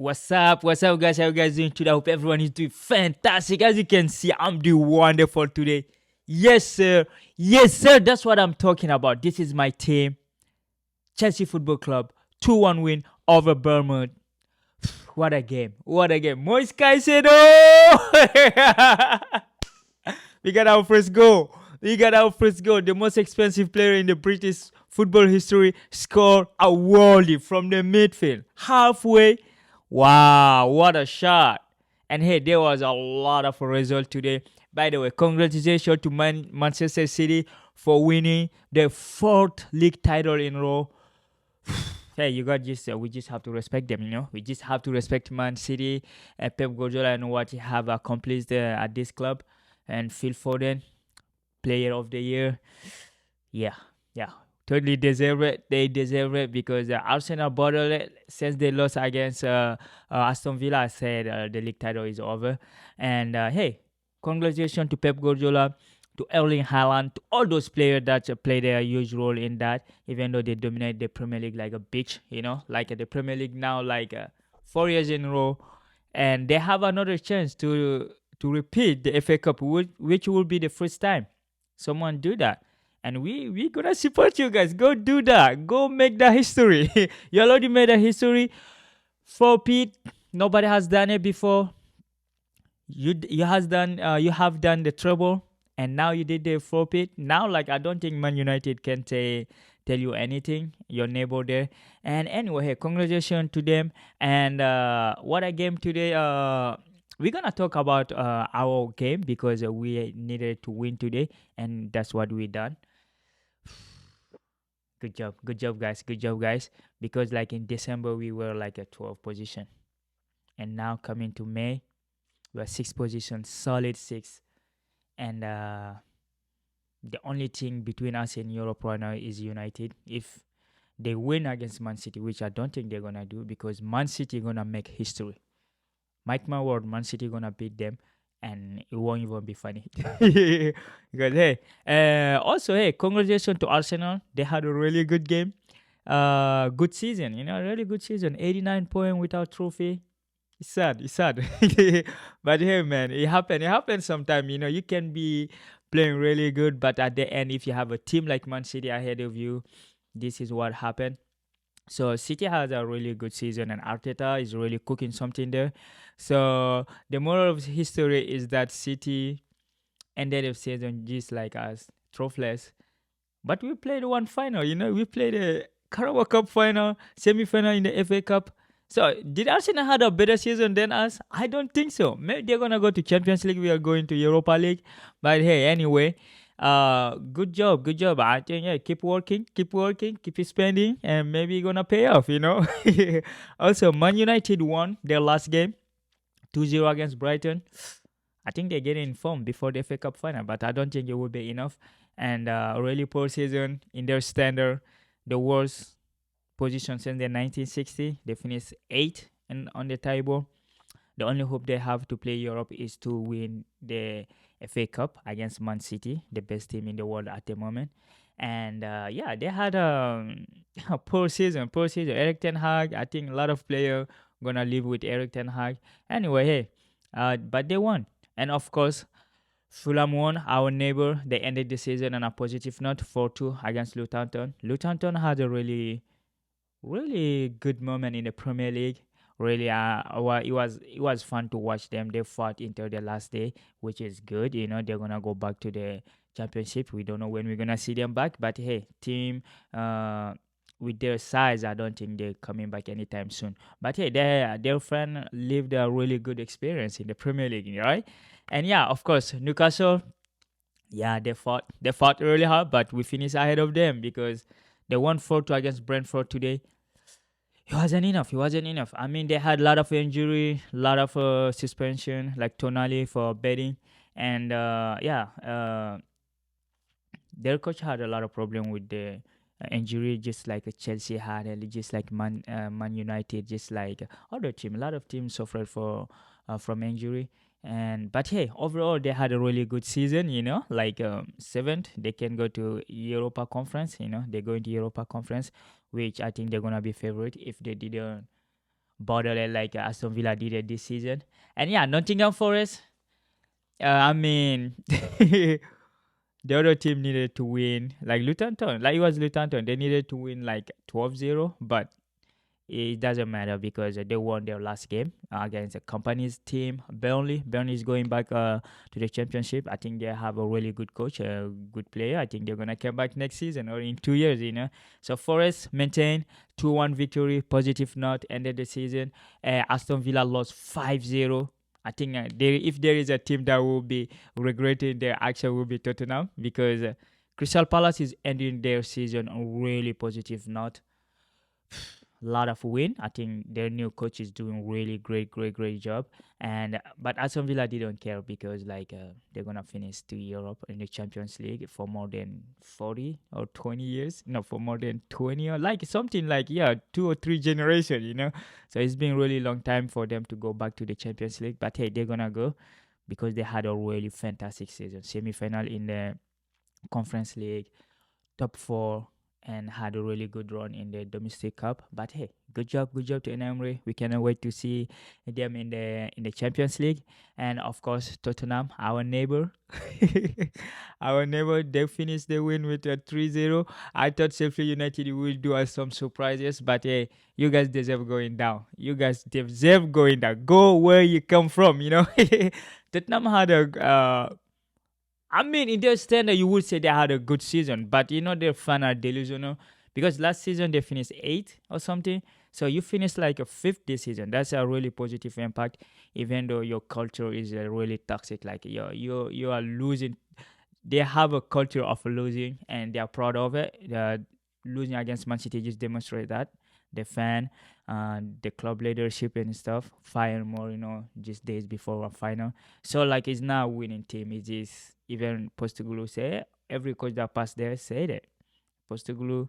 What's up, guys? How you guys doing today? I hope everyone is doing fantastic. As you can see, I'm doing wonderful today. Yes, sir. Yes, sir. That's what I'm talking about. This is my team, Chelsea Football Club. 2-1 win over Bournemouth. What a game. What a game. Moise Caicedo! We got our first goal. We got our first goal. The most expensive player in the British football history scored a worldie from the midfield. Halfway. Wow, what a shot. And hey, there was a lot of result today. By the way, congratulations to Manchester City for winning their fourth league title in a row. Hey, you got just we just have to respect them, you know. We just have to respect Man City and Pep Guardiola and what he have accomplished at this club. And Phil Foden, Player of the Year. Yeah, yeah, totally deserve it. They deserve it because Arsenal bottled it since they lost against Aston Villa. I said the league title is over. And hey, congratulations to Pep Guardiola, to Erling Haaland, to all those players that play their huge role in that, even though they dominate the Premier League like a bitch, you know, like the Premier League now, like 4 years in a row, and they have another chance to repeat the FA Cup, which will be the first time someone do that. And we gonna support you guys. Go do that. Go make that history. You already made a history for Pete. Nobody has done it before. You have done the trouble, and now you did the forfeit. Now, like, I don't think Man United can tell you anything. Your neighbor there. And anyway, hey, congratulations to them. And what a game today. We're gonna talk about our game because we needed to win today, and that's what we done. Good job, guys. Good job, guys. Because like in December we were like a 12th position, and now coming to May, we're 6th position, solid 6. And the only thing between us and Europe right now is United. If they win against Man City, which I don't think they're gonna do, because Man City gonna make history. Mark my word, Man City gonna beat them, and it won't even be funny. Because hey, also hey, congratulations to Arsenal. They had a really good game. Good season, you know, really good season. 89 point without trophy. It's sad. It's sad. But hey, man, it happened. It happens sometime. You know, you can be playing really good, but at the end, if you have a team like Man City ahead of you, this is what happened. So City has a really good season, and Arteta is really cooking something there. So the moral of history is that City ended the season just like us, trophyless. But we played one final, you know, we played a Carabao Cup final, semi-final in the FA Cup. So did Arsenal had a better season than us? I don't think so. Maybe they're gonna go to Champions League. We are going to Europa League. But hey, anyway, good job, good job. I think yeah, keep working, keep spending, and maybe you're gonna pay off. You know. Also, Man United won their last game, 2-0 against Brighton. I think they're getting informed before the FA Cup final, but I don't think it will be enough. And really poor season in their standard, the worst position since the 1960. They finished 8th on the table. The only hope they have to play Europe is to win the FA Cup against Man City, the best team in the world at the moment. And yeah, they had a poor season. Poor season. Eric Ten Hag. I think a lot of players gonna live with Eric Ten Hag. Anyway, hey, but they won, and of course, Fulham won. Our neighbor. They ended the season on a positive note, 4-2 against Luton. Luton had a really good moment in the Premier League. Really, it was fun to watch them. They fought until the last day, which is good. You know, they're gonna go back to the championship. We don't know when we're gonna see them back, but hey, team, with their size, I don't think they're coming back anytime soon. But hey, their friend lived a really good experience in the Premier League, right? And yeah, of course, Newcastle. Yeah, they fought really hard, but we finished ahead of them because they won 4-2 against Brentford today. It wasn't enough. It wasn't enough. I mean, they had a lot of injury, a lot of suspension, like Tonali for betting, and yeah, their coach had a lot of problem with the injury, just like Chelsea had, and just like Man United, just like other team. A lot of teams suffered from injury. And but hey, overall they had a really good season. You know, like 7th, they can go to Europa Conference. You know, they go into Europa Conference, which I think they're gonna be favorite if they didn't borderline like Aston Villa did it this season. And yeah, Nottingham Forest. I mean, the other team needed to win, like Luton Town, like it was Luton Town. They needed to win like 12-0, but it doesn't matter because they won their last game against the company's team. Burnley is going back to the championship. I think they have a really good coach, a good player. I think they're gonna come back next season or in 2 years. So Forest maintain 2-1 victory, positive note, ended the season. Aston Villa lost 5-0. I think if there is a team that will be regretting their action, will be Tottenham because Crystal Palace is ending their season on really positive note. Lot of win. I think their new coach is doing really great job. And but Aston Villa didn't care because they're gonna finish to Europe in the Champions League for more than 40 or 20 years. No, for more than 20 or like something like 2 or 3 generations. So it's been really long time for them to go back to the Champions League. But hey, they're gonna go because they had a really fantastic season. Semi-final in the Conference League, top four, and had a really good run in the domestic cup. But hey, good job to Emery. We cannot wait to see them in the Champions League. And of course, Tottenham, our neighbor, our neighbor, they finished the win with a 3-0. I thought Sheffield United will do us some surprises, but hey, you guys deserve going down. You guys deserve going down. Go where you come from. Tottenham had I mean, in their standard, you would say they had a good season, but their fans are delusional because last season they finished eighth or something. So you finished like a fifth this season. That's a really positive impact, even though your culture is really toxic. Like you are losing. They have a culture of losing, and they are proud of it. Losing against Man City just demonstrate that the fan, the club leadership and stuff fire more. Just days before a final. So like it's not a winning team. It is even Postecoglou say every coach that passed there said it. Postecoglou,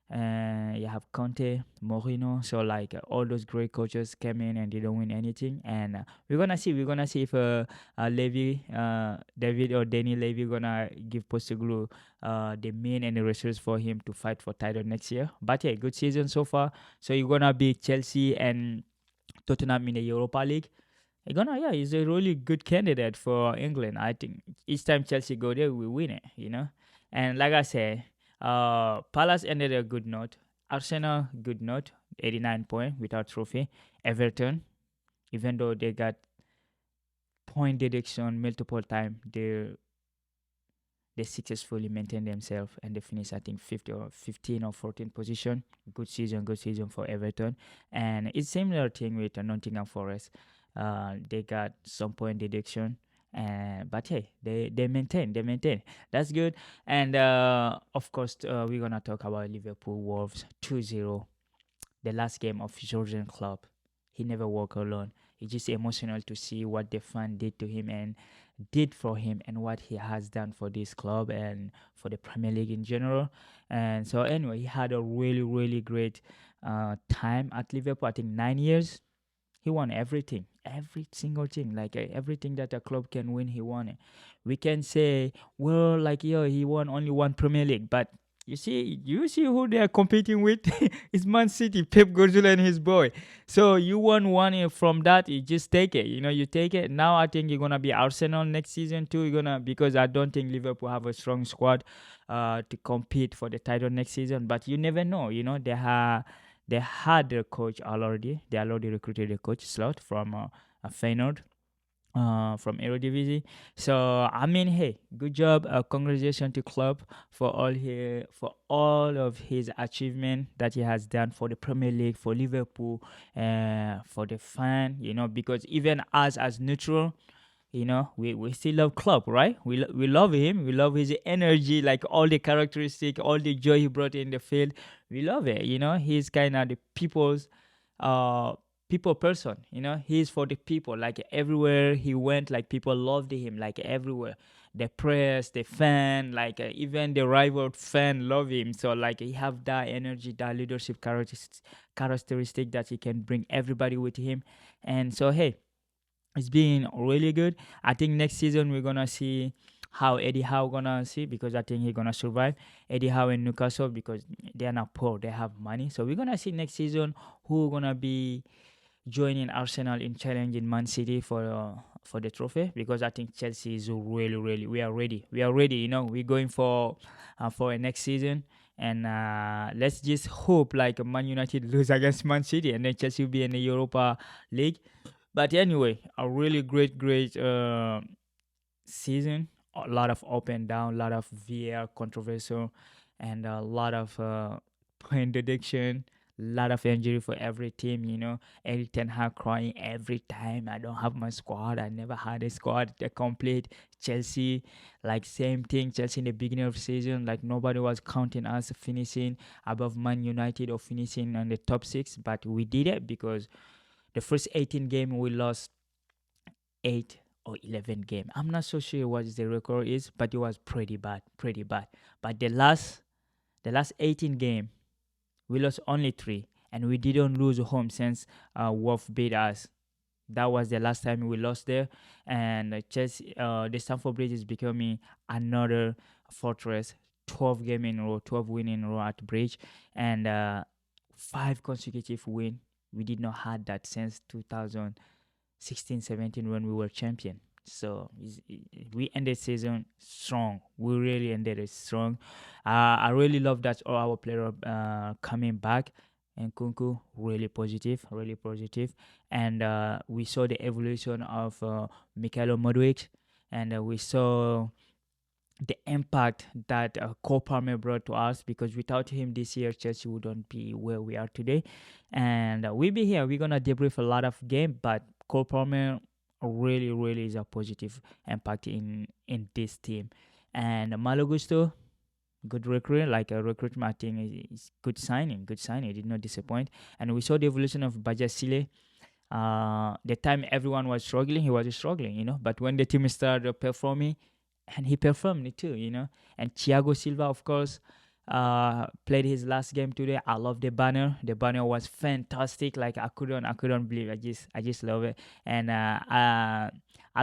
you have Conte, Mourinho. So like all those great coaches came in and didn't win anything. And we're gonna see if Levy, David or Danny Levy gonna give Postecoglou the mean and the resources for him to fight for title next year. But yeah, good season so far. So you're gonna be Chelsea and Tottenham in the Europa League. He's a really good candidate for England. I think each time Chelsea go there, we win it. And like I said, Palace ended a good note. Arsenal, good note, 89 points without trophy. Everton, even though they got point deduction multiple times, they successfully maintain themselves and they finish I think 50 or 15 or 14 position. Good season for Everton. And it's similar thing with Nottingham Forest. They got some point deduction, but hey, they maintain. That's good. And of course, we're gonna talk about Liverpool Wolves 2-0. The last game of Jurgen Klopp. He never walk alone. It's just emotional to see what the fan did to him and did for him and what he has done for this club and for the Premier League in general. And so anyway, he had a really great time at Liverpool. I think 9 years. He won everything, every single thing, like everything that a club can win, he won it. We can say, well, like he won only one Premier League, but you see who they are competing with. It's Man City, Pep Guardiola and his boy. So you won one from that, you just take it. You take it. Now I think you're gonna be Arsenal next season too. Because I don't think Liverpool have a strong squad, to compete for the title next season. But you never know. They had a coach already. They already recruited a coach slot from Feyenoord, from Eredivisie. So I mean, hey, good job. Congratulations to Klopp for all of his achievement that he has done for the Premier League, for Liverpool, for the fan. Because even us as neutral, we still love Klopp, right? We love him. We love his energy, like all the characteristic, all the joy he brought in the field. We love it. He's kind of the uh people person. He's for the people. Like everywhere he went, like people loved him. Like everywhere, the press, the fan, like even the rival fan love him. So like he have that energy, that leadership characteristic that he can bring everybody with him. And so hey, it's been really good. I think next season we're gonna see how Eddie Howe gonna see, because I think he's gonna survive. Eddie Howe in Newcastle, because they are not poor, they have money. So we're gonna see next season who gonna be joining Arsenal in challenging Man City for the trophy, because I think Chelsea is really we are ready. We are ready. We're going for a next season, and let's just hope like Man United lose against Man City, and then Chelsea will be in the Europa League. But anyway, a really great season. A lot of up and down, a lot of VAR controversial, and a lot of point deduction, a lot of injury for every team. Eric Ten Hag crying every time. I don't have my squad. I never had a squad complete. Chelsea, like same thing. Chelsea in the beginning of the season, like nobody was counting us finishing above Man United or finishing on the top six, but we did it because the first 18 game we lost 8 or 11 game. I'm not so sure what the record is, but it was pretty bad. But the last 18 game, we lost only 3, and we didn't lose home since Wolf beat us. That was the last time we lost there, and Chelsea, the Stamford Bridge is becoming another fortress. 12 game in a row, 12 win in a row at Bridge, and 5 consecutive win. We did not had that since 2016-17 when we were champion. So we ended season strong. We really ended it strong. I really love that all our player coming back. And Kunku really positive. And we saw the evolution of Mikhailo Modric, and we saw the impact that Cole Palmer brought to us, because without him this year, Chelsea wouldn't be where we are today. And we'll be here. We're gonna debrief a lot of game, but Cole Palmer really is a positive impact in this team. And Malo Gusto, good recruit, like a recruitment, I think is good signing. Good signing. Did not disappoint. And we saw the evolution of Bajasile. The time everyone was struggling, he was struggling. But when the team started performing, and he performed it too. And Thiago Silva, of course, played his last game today. I love the banner. The banner was fantastic. Like I couldn't believe. I just love it. And I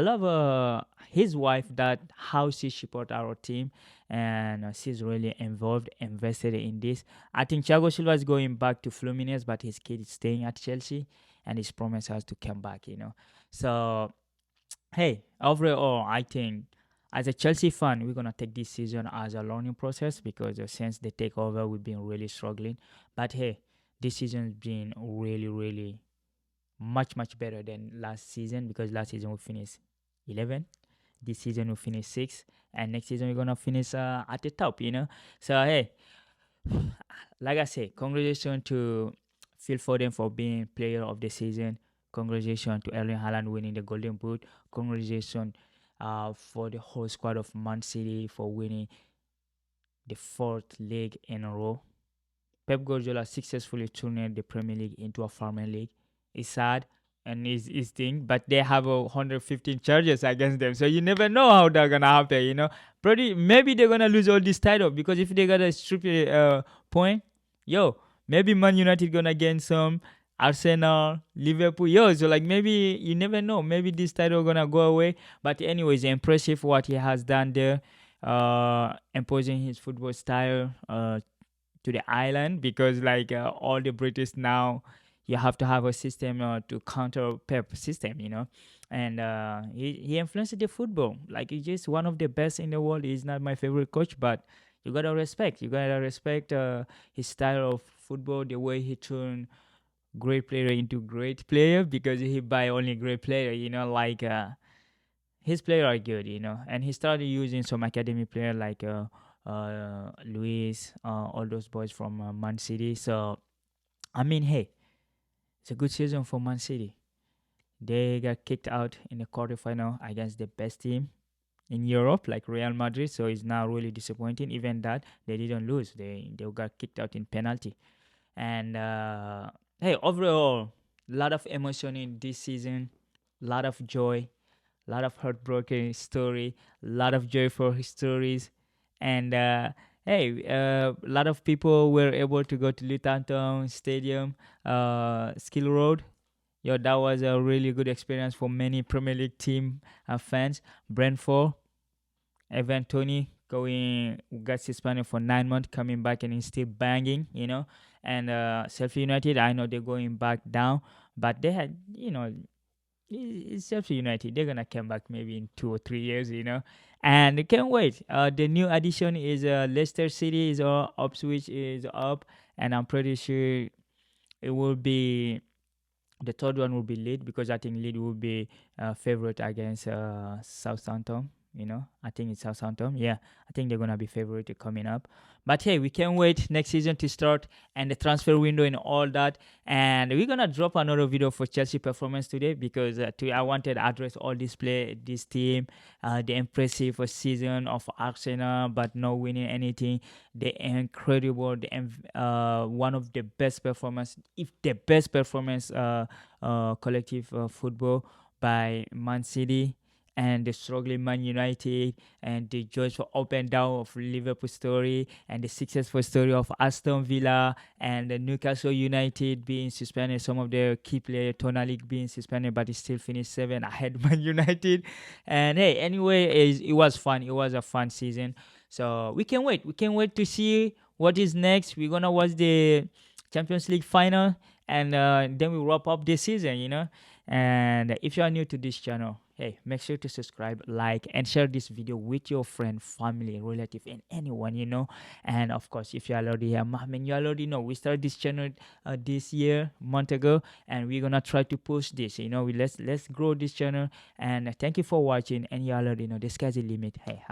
love his wife, that how she support our team, and she's really involved, invested in this. I think Thiago Silva is going back to Fluminense, but his kid is staying at Chelsea, and his promise has to come back. So hey, overall, I think as a Chelsea fan, we're gonna take this season as a learning process, because since the takeover, we've been really struggling. But hey, this season's been really much better than last season, because last season we finished 11. This season we finish 6, and next season we're gonna finish at the top. So hey, like I say, congratulations to Phil Foden for being player of the season. Congratulations to Erling Haaland winning the Golden Boot. Congratulations for the whole squad of Man City for winning the 4th league in a row. Pep Guardiola successfully turned the Premier League into a farming league. It's sad and it's thing, but they have 115 charges against them, so you never know how they're gonna happen. Probably maybe they're gonna lose all this title, because if they got a stupid point, yo, maybe Man United gonna gain some, Arsenal, Liverpool, so like maybe you never know, maybe this title gonna go away. But anyways, impressive what he has done there, imposing his football style to the island, because like all the British now, you have to have a system to counter Pep system. And he influenced the football, like he's just one of the best in the world. He's not my favorite coach, but you gotta respect his style of football, the way he turned great player into great player, because he buy only great player, like his player are good. And he started using some academy player like Luis, all those boys from Man City. So I mean, hey, it's a good season for Man City. They got kicked out in the quarterfinal against the best team in Europe, like Real Madrid. So it's now really disappointing. Even that they didn't lose, they got kicked out in penalty. And hey, overall, a lot of emotion in this season, a lot of joy, a lot of heartbroken story, a lot of joy for his stories. And hey, a lot of people were able to go to Luton Stadium, Skill Road. That was a really good experience for many Premier League team fans. Brentford, Evan Tony going got suspended for 9 months, coming back and he's still banging. And Sheffield United, I know they're going back down, but they had, it's Chelsea United. They're gonna come back maybe in 2 or 3 years, and I can't wait. The new addition is Leicester City is up, Switch is up, and I'm pretty sure it will be the third one will be Leeds, because I think Leeds will be favorite against Southampton. I think it's Southampton. Yeah, I think they're gonna be favorite coming up. But hey, we can't wait next season to start and the transfer window and all that. And we're gonna drop another video for Chelsea performance today, because I wanted to address all this team, the impressive season of Arsenal, but not winning anything. The incredible, one of the best performance, if the best performance, collective football by Man City, and the struggling Man United, and the joyful up and down of Liverpool story, and the successful story of Aston Villa, and the Newcastle United being suspended, some of their key players, Tonali being suspended, but he still finished 7 ahead Man United. And hey, anyway, it was fun. It was a fun season. So we can wait. We can wait to see what is next. We're gonna watch the Champions League final, and then we wrap up this season. And if you are new to this channel, hey, make sure to subscribe, like, and share this video with your friend, family, relative, and anyone. And of course, if you are already here, man, you already know we started this channel this year, month ago, and we're gonna try to push this. Let's grow this channel. And thank you for watching. And you already know the sky's the limit. Hey,